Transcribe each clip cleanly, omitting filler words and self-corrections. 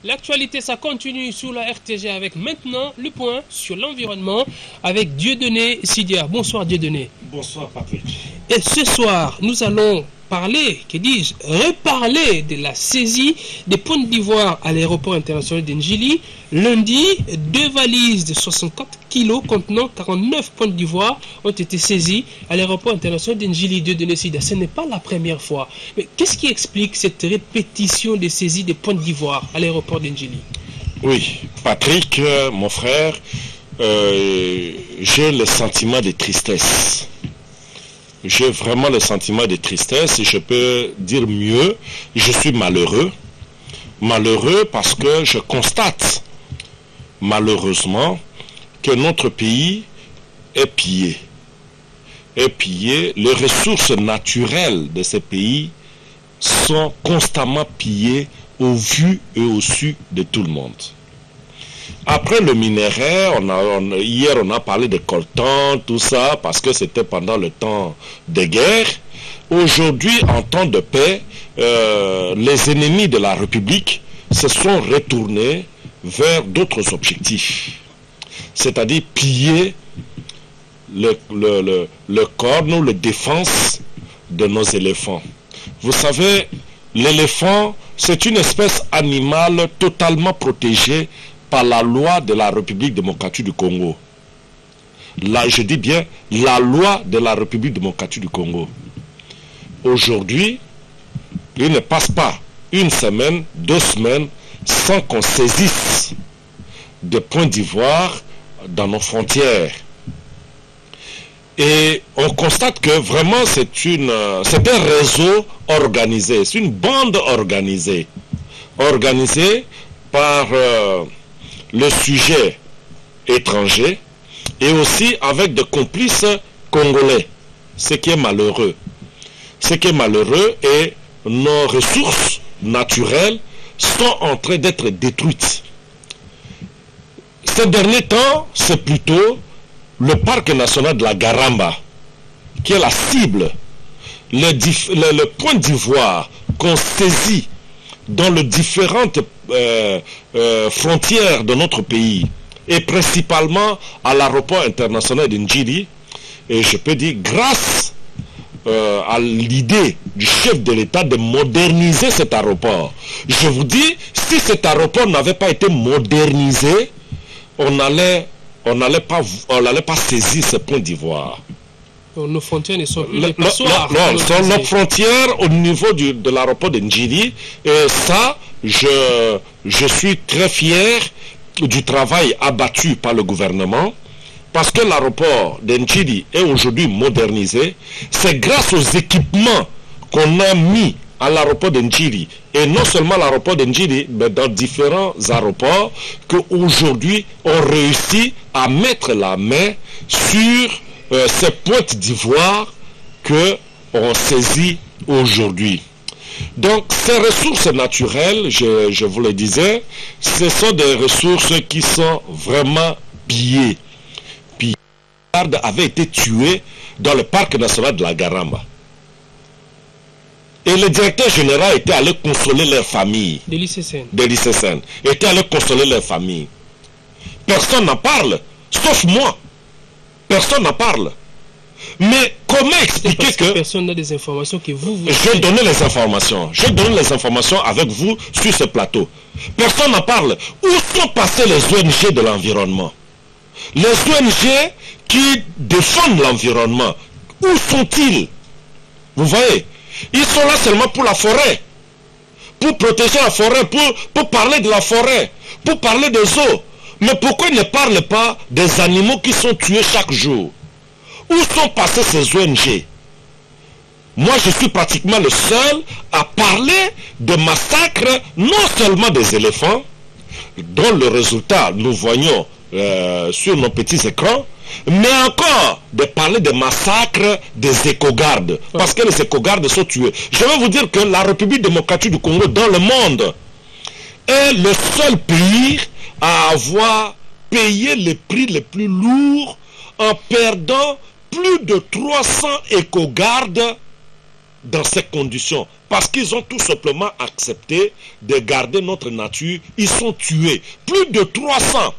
L'actualité, ça continue sous la RTG avec maintenant le point sur l'environnement avec Dieudonné Sidia. Bonsoir Dieudonné. Bonsoir Patrick. Et ce soir, nous allons parler, que dis-je, reparler de la saisie des pointes d'ivoire à l'aéroport international d'Ndjili. Lundi, 2 valises de 64 kilos contenant 49 pointes d'ivoire ont été saisies à l'aéroport international d'Ndjili. Dieudonné Sidia, ce n'est pas la première fois. Mais qu'est-ce qui explique cette répétition des saisies des pointes d'ivoire à l'aéroport d'Ndjili? Oui, Patrick, mon frère, j'ai le sentiment de tristesse. J'ai vraiment le sentiment de tristesse et je peux dire mieux, je suis malheureux. Malheureux parce que je constate, malheureusement, que notre pays est pillé. Est pillé. Les ressources naturelles de ce pays sont constamment pillées au vu et au su de tout le monde. Après le minerai, hier on a parlé de coltan, tout ça, parce que c'était pendant le temps de guerre. Aujourd'hui, en temps de paix, les ennemis de la République se sont retournés vers d'autres objectifs. C'est-à-dire piller le corps ou la défense de nos éléphants. Vous savez, l'éléphant, c'est une espèce animale totalement protégée par la loi de la République démocratique du Congo. Là, je dis bien la loi de la République démocratique du Congo. Aujourd'hui, il ne passe pas une semaine, 2 semaines sans qu'on saisisse des points d'ivoire dans nos frontières. Et on constate que vraiment c'est un réseau organisé, c'est une bande organisée par le sujet étranger et aussi avec des complices congolais, ce qui est malheureux. Ce qui est malheureux et nos ressources naturelles sont en train d'être détruites. Ces derniers temps, c'est plutôt le parc national de la Garamba qui est la cible. Le point d'ivoire qu'on saisit dans les différentes frontières de notre pays et principalement à l'aéroport international d'Ndjili, et je peux dire grâce à l'idée du chef de l'État de moderniser cet aéroport. Je vous dis, si cet aéroport n'avait pas été modernisé, on n'allait pas saisir ce point d'ivoire. Nos frontières ne sont plus des passoires. Non, sont nos frontières au niveau de l'aéroport de Ndjili. Et ça, je suis très fier du travail abattu par le gouvernement, parce que l'aéroport de Ndjili est aujourd'hui modernisé. C'est grâce aux équipements qu'on a mis à l'aéroport de Ndjili, et non seulement l'aéroport de Ndjili, mais dans différents aéroports, qu'aujourd'hui on réussit à mettre la main sur ces pointes d'ivoire qu'on saisit aujourd'hui. Donc ces ressources naturelles, je vous le disais, ce sont des ressources qui sont vraiment pillées. Avait été tué dans le parc national de la Garamba. Et le directeur général était allé consoler leur famille. Délicé-Sen. Était allé consoler leur famille. Personne n'en parle, sauf moi. Personne n'en parle. Mais comment expliquer que personne n'a des informations que vous... Je donne les informations. Je donne les informations avec vous sur ce plateau. Personne n'en parle. Où sont passés les ONG de l'environnement? Les ONG qui défendent l'environnement, où sont-ils? Vous voyez, ils sont là seulement pour la forêt, pour protéger la forêt, pour parler de la forêt, pour parler des eaux. Mais pourquoi ils ne parlent pas des animaux qui sont tués chaque jour? Où sont passés ces ONG? Moi, je suis pratiquement le seul à parler de massacres, non seulement des éléphants, dont le résultat, nous voyons sur nos petits écrans, mais encore de parler des massacres des éco-gardes, parce que les éco-gardes sont tués. Je vais vous dire que la République démocratique du Congo dans le monde est le seul pays à avoir payé les prix les plus lourds en perdant plus de 300 éco-gardes dans ces conditions. Parce qu'ils ont tout simplement accepté de garder notre nature. Ils sont tués. Plus de 300.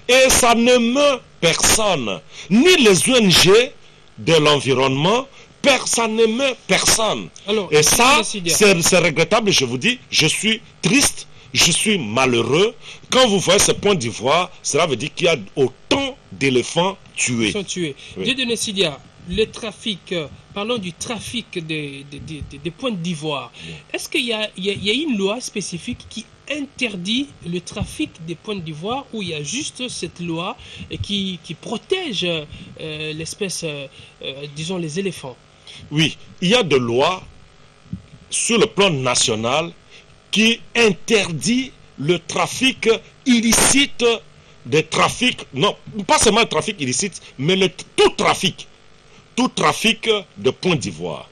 Et ça ne meurt personne. Ni les ONG de l'environnement, personne ne meurt personne. Alors, et ça, c'est regrettable, je vous dis. Je suis triste, je suis malheureux. Quand vous voyez ce point d'ivoire, cela veut dire qu'il y a autant d'éléphants tués. Ils sont tués. Oui. Dieudonné Sidia, le trafic, parlons du trafic des points d'ivoire. Est-ce qu'il y a une loi spécifique qui interdit le trafic des points d'ivoire, ou il y a juste cette loi qui protège l'espèce, disons les éléphants? Oui, il y a des lois sur le plan national qui interdit le trafic illicite des trafics, non, pas seulement le trafic illicite, mais tout trafic de points d'ivoire.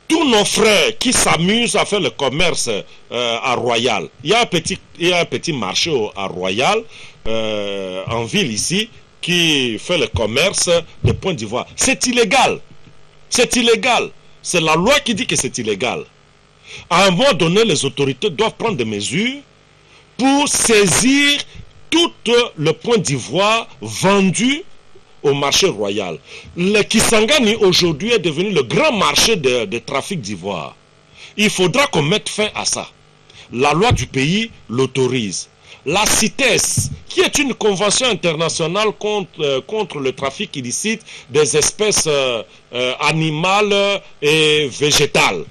Tous nos frères qui s'amusent à faire le commerce à Royal, il y a un petit marché à Royal, en ville ici, qui fait le commerce de points d'ivoire. C'est illégal. C'est illégal. C'est la loi qui dit que c'est illégal. À un moment donné, les autorités doivent prendre des mesures pour saisir tout le point d'ivoire vendu au marché royal. Le Kisangani aujourd'hui est devenu le grand marché de trafic d'ivoire. Il faudra qu'on mette fin à ça. La loi du pays l'autorise. La CITES, qui est une convention internationale contre le trafic illicite des espèces animales et végétales,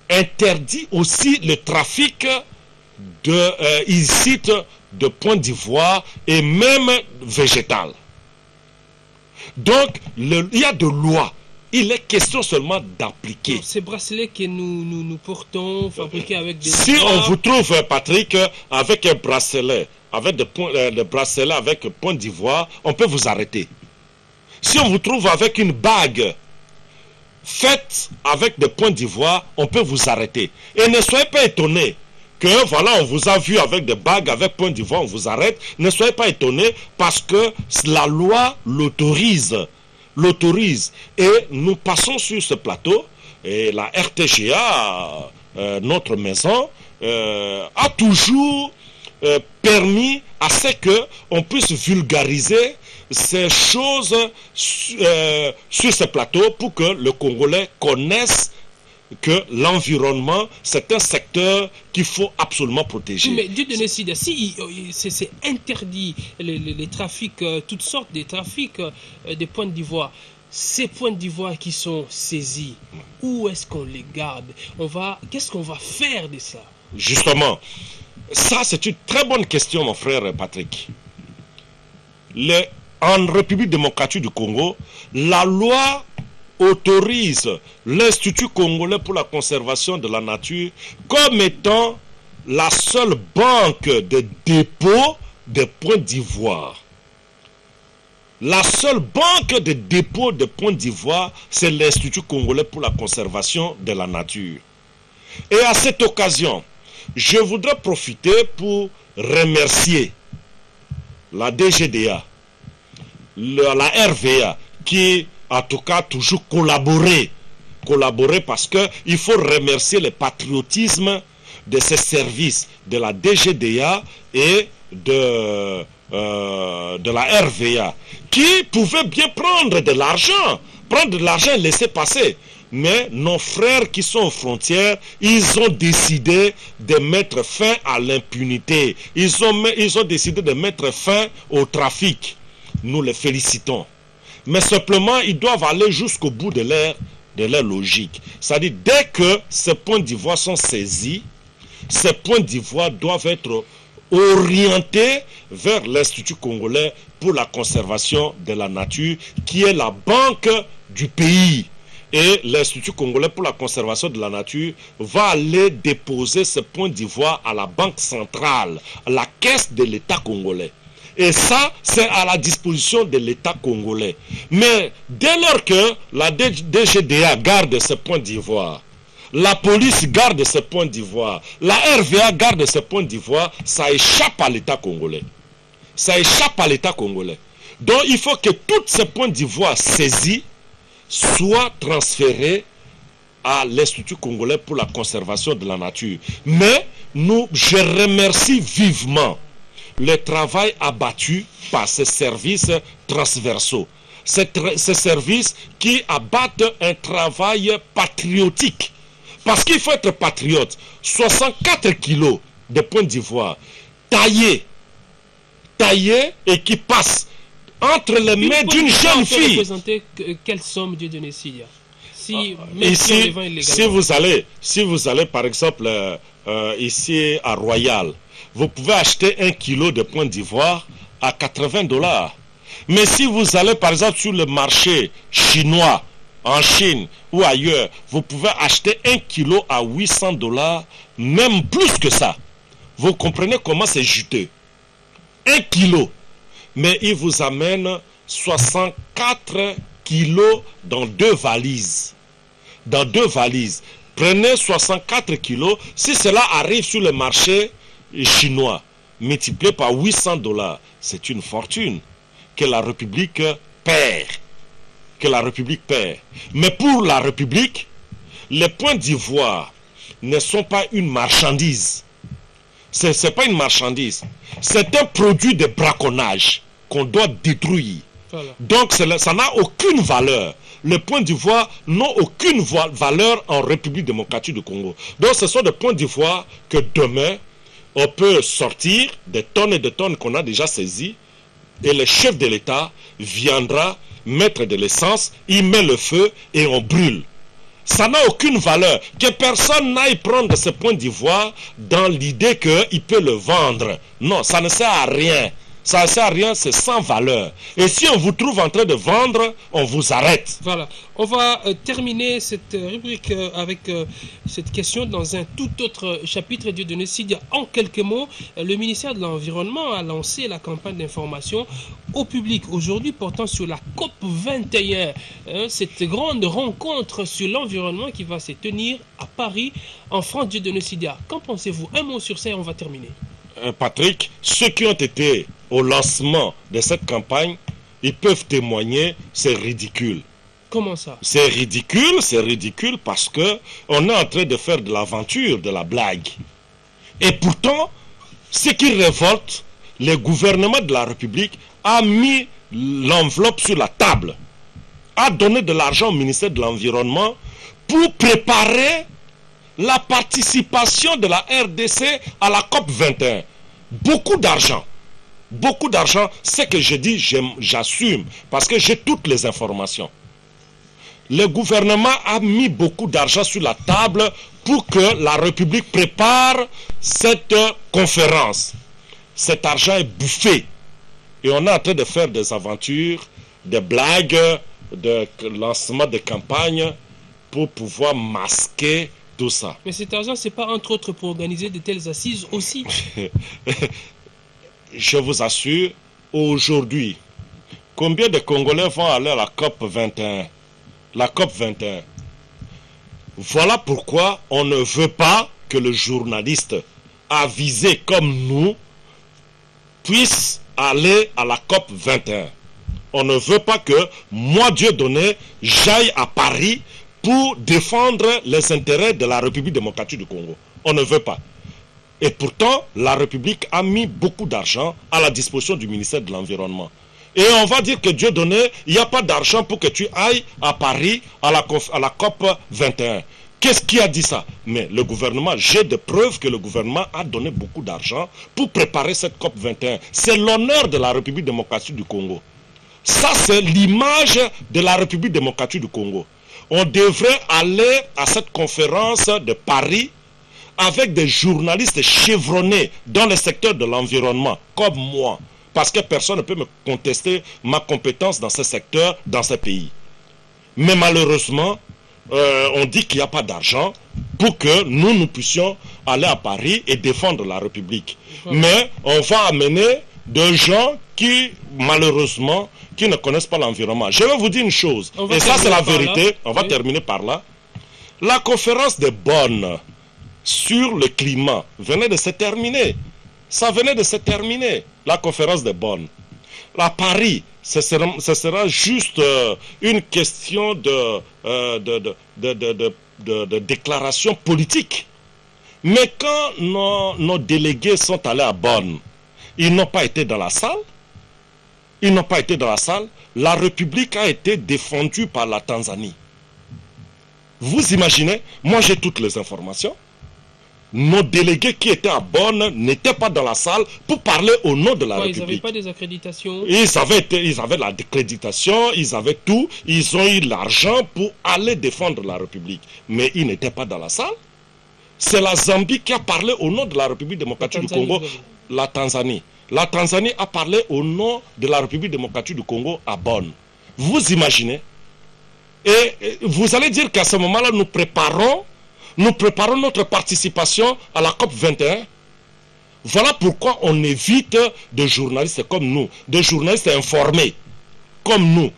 interdit aussi le trafic illicite de points d'ivoire et même végétal. Donc, il y a de lois. Il est question seulement d'appliquer. Ces bracelets que nous portons, fabriqués avec des... Si on vous trouve, Patrick, avec un bracelet, avec des bracelets avec point d'ivoire, on peut vous arrêter. Si on vous trouve avec une bague faite avec des points d'ivoire, on peut vous arrêter. Et ne soyez pas étonnés que, voilà, on vous a vu avec des bagues, avec point d'ivoire, on vous arrête. Ne soyez pas étonnés parce que la loi l'autorise. Et nous passons sur ce plateau et la RTGA, notre maison, a toujours permis à ce qu'on puisse vulgariser ces choses sur ce plateau pour que le Congolais connaisse que l'environnement, c'est un secteur qu'il faut absolument protéger. Mais Dieudonné Sidia, si c'est interdit les trafics, toutes sortes de trafics des points d'ivoire, ces points d'ivoire qui sont saisis, où est-ce qu'on les garde? Qu'est-ce qu'on va faire de ça? Justement, ça c'est une très bonne question, mon frère Patrick. En République démocratique du Congo, la loi autorise l'Institut congolais pour la conservation de la nature comme étant la seule banque de dépôt de points d'ivoire. La seule banque de dépôt de points d'ivoire, c'est l'Institut congolais pour la conservation de la nature. Et à cette occasion, je voudrais profiter pour remercier la DGDA, la RVA, qui en tout cas toujours collaborer parce que il faut remercier le patriotisme de ces services de la DGDA et de la RVA qui pouvaient bien prendre de l'argent et laisser passer. Mais nos frères qui sont aux frontières, ils ont décidé de mettre fin à l'impunité. Ils ont décidé de mettre fin au trafic. Nous les félicitons. Mais simplement, ils doivent aller jusqu'au bout de leur logique. C'est-à-dire, dès que ces points d'ivoire sont saisis, ces points d'ivoire doivent être orientés vers l'Institut congolais pour la conservation de la nature, qui est la banque du pays. Et l'Institut congolais pour la conservation de la nature va aller déposer ces points d'ivoire à la banque centrale, à la caisse de l'État congolais. Et ça, c'est à la disposition de l'État congolais. Mais dès lors que la DGDA garde ce point d'ivoire, la police garde ce point d'ivoire, la RVA garde ce point d'ivoire, ça échappe à l'État congolais. Ça échappe à l'État congolais. Donc il faut que tous ces points d'ivoire saisis soient transférés à l'Institut congolais pour la conservation de la nature. Mais je remercie vivement le travail abattu par ces services transversaux. Ces services qui abattent un travail patriotique. Parce qu'il faut être patriote. 64 kilos de points d'ivoire taillés et qui passent entre les mains d'une jeune fille. Quelle somme Dieudonné Sidia? Si vous allez par exemple ici à Royal, vous pouvez acheter 1 kilo de points d'ivoire à 80 $. Mais si vous allez par exemple sur le marché chinois, en Chine ou ailleurs, vous pouvez acheter 1 kilo à 800 $, même plus que ça. Vous comprenez comment c'est juteux. 1 kilo. Mais il vous amène 64 kilos dans 2 valises. Dans 2 valises. Prenez 64 kilos. Si cela arrive sur le marché chinois, multiplié par 800 $, c'est une fortune que la République perd. Que la République perd. Mais pour la République, les points d'ivoire ne sont pas une marchandise. Ce n'est pas une marchandise. C'est un produit de braconnage qu'on doit détruire. Voilà. Donc ça n'a aucune valeur. Les points d'ivoire n'ont aucune valeur en République démocratique du Congo. Donc ce sont des points d'ivoire que demain, on peut sortir des tonnes et des tonnes qu'on a déjà saisies et le chef de l'État viendra mettre de l'essence, il met le feu et on brûle. Ça n'a aucune valeur. Que personne n'aille prendre ce point d'ivoire dans l'idée qu'il peut le vendre. Non, ça ne sert à rien. Ça ne sert à rien, c'est sans valeur. Et si on vous trouve en train de vendre, on vous arrête. Voilà. On va terminer cette rubrique avec cette question dans un tout autre chapitre. Dieudonné Sidia, en quelques mots, le ministère de l'Environnement a lancé la campagne d'information au public aujourd'hui portant sur la COP 21. Cette grande rencontre sur l'environnement qui va se tenir à Paris, en France. Dieudonné Sidia, qu'en pensez-vous? Un mot sur ça et on va terminer. Patrick, ceux qui ont été au lancement de cette campagne, ils peuvent témoigner, c'est ridicule. Comment ça? C'est ridicule parce que on est en train de faire de l'aventure, de la blague. Et pourtant, ce qui révolte, le gouvernement de la République a mis l'enveloppe sur la table, a donné de l'argent au ministère de l'Environnement pour préparer la participation de la RDC à la COP 21. Beaucoup d'argent. Beaucoup d'argent. Ce que je dis, j'assume. Parce que j'ai toutes les informations. Le gouvernement a mis beaucoup d'argent sur la table pour que la République prépare cette conférence. Cet argent est bouffé. Et on est en train de faire des aventures, des blagues, de lancement de campagne pour pouvoir masquer tout ça. Mais cet argent, c'est pas entre autres pour organiser de telles assises aussi? Je vous assure, aujourd'hui, combien de Congolais vont aller à la COP 21? La COP 21. Voilà pourquoi on ne veut pas que le journaliste avisé comme nous puisse aller à la COP 21. On ne veut pas que moi, Dieudonné, j'aille à Paris pour défendre les intérêts de la République démocratique du Congo. On ne veut pas. Et pourtant, la République a mis beaucoup d'argent à la disposition du ministère de l'Environnement. Et on va dire que Dieudonné, il n'y a pas d'argent pour que tu ailles à Paris à la COP 21. Qu'est-ce qui a dit ça? Mais le gouvernement, j'ai des preuves que le gouvernement a donné beaucoup d'argent pour préparer cette COP 21. C'est l'honneur de la République démocratique du Congo. Ça, c'est l'image de la République démocratique du Congo. On devrait aller à cette conférence de Paris avec des journalistes chevronnés dans le secteur de l'environnement, comme moi. Parce que personne ne peut me contester ma compétence dans ce secteur, dans ce pays. Mais malheureusement, on dit qu'il n'y a pas d'argent pour que nous puissions aller à Paris et défendre la République. Mais on va amener des gens qui, malheureusement, qui ne connaissent pas l'environnement. Je vais vous dire une chose, et ça c'est la vérité, on va terminer par là. La conférence de Bonn sur le climat venait de se terminer. Ça venait de se terminer, la conférence de Bonn. À Paris, ce sera juste une question de de déclarations politiques. Mais quand nos délégués sont allés à Bonn, ils n'ont pas été dans la salle. Ils n'ont pas été dans la salle. La République a été défendue par la Tanzanie. Vous imaginez, moi j'ai toutes les informations. Nos délégués qui étaient à Bonn n'étaient pas dans la salle pour parler au nom de la République. Ils n'avaient pas des accréditations. Ils avaient la accréditation, ils avaient tout. Ils ont eu l'argent pour aller défendre la République. Mais ils n'étaient pas dans la salle. C'est la Zambie qui a parlé au nom de la République démocratique du Congo, la Tanzanie. La Tanzanie a parlé au nom de la République démocratique du Congo à Bonn. Vous imaginez? Et vous allez dire qu'à ce moment-là, nous préparons notre participation à la COP 21. Voilà pourquoi on évite des journalistes comme nous, des journalistes informés comme nous.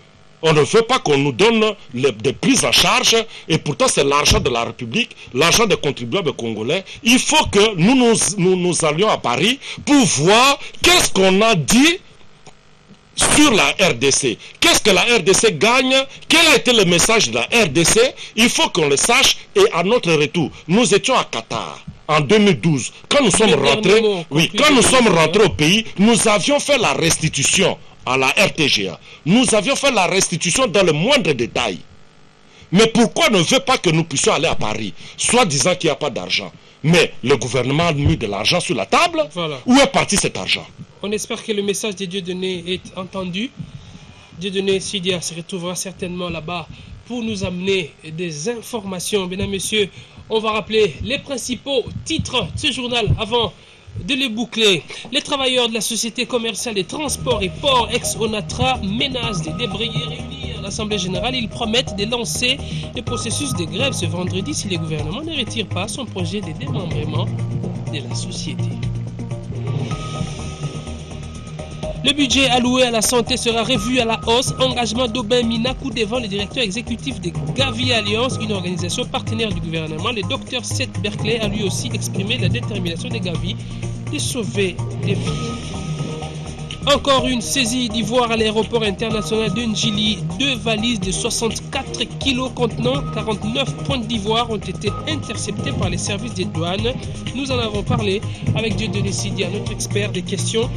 On ne veut pas qu'on nous donne des prises en charge, et pourtant c'est l'argent de la République, l'argent des contribuables congolais. Il faut que nous allions à Paris pour voir qu'est-ce qu'on a dit sur la RDC. Qu'est-ce que la RDC gagne? Quel a été le message de la RDC? Il faut qu'on le sache. Et à notre retour, nous étions à Qatar en 2012. Quand nous sommes rentrés, au pays, nous avions fait la restitution à la RTGA. Nous avions fait la restitution dans le moindre détail. Mais pourquoi ne veut pas que nous puissions aller à Paris, soit disant qu'il n'y a pas d'argent? Mais le gouvernement a mis de l'argent sur la table. Voilà. Où est parti cet argent? On espère que le message de Dieudonné est entendu. Dieudonné Sidia se retrouvera certainement là-bas pour nous amener des informations. Mesdames, Messieurs, on va rappeler les principaux titres de ce journal avant de les boucler. Les travailleurs de la société commerciale des transports et ports ex-Onatra menacent de débrayer réunis à l'Assemblée générale. Ils promettent de lancer le processus de grève ce vendredi si le gouvernement ne retire pas son projet de démembrement de la société. Le budget alloué à la santé sera revu à la hausse. Engagement d'Aubin Minakou devant le directeur exécutif de Gavi Alliance, une organisation partenaire du gouvernement. Le docteur Seth Berkeley a lui aussi exprimé la détermination de Gavi de sauver des vies. Encore une saisie d'ivoire à l'aéroport international de Njili. 2 valises de 64 kg contenant 49 pointes d'ivoire ont été interceptées par les services des douanes. Nous en avons parlé avec Dieudonné Sidia, notre expert des questions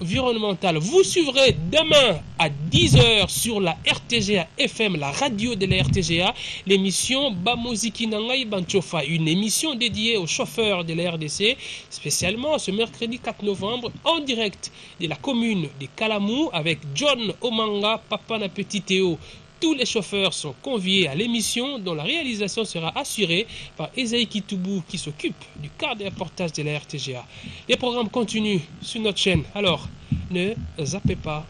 environnementales. Vous suivrez demain à 10h sur la RTGA FM, la radio de la RTGA, l'émission Bamoziki Nangai Banchofa, une émission dédiée aux chauffeurs de la RDC, spécialement ce mercredi 4 novembre, en direct de la commune de Kalamou avec John Omanga, Papa na Petit Théo. Tous les chauffeurs sont conviés à l'émission dont la réalisation sera assurée par Esaïe Kitoubou qui s'occupe du cadre de reportage de la RTGA. Les programmes continuent sur notre chaîne, alors ne zappez pas.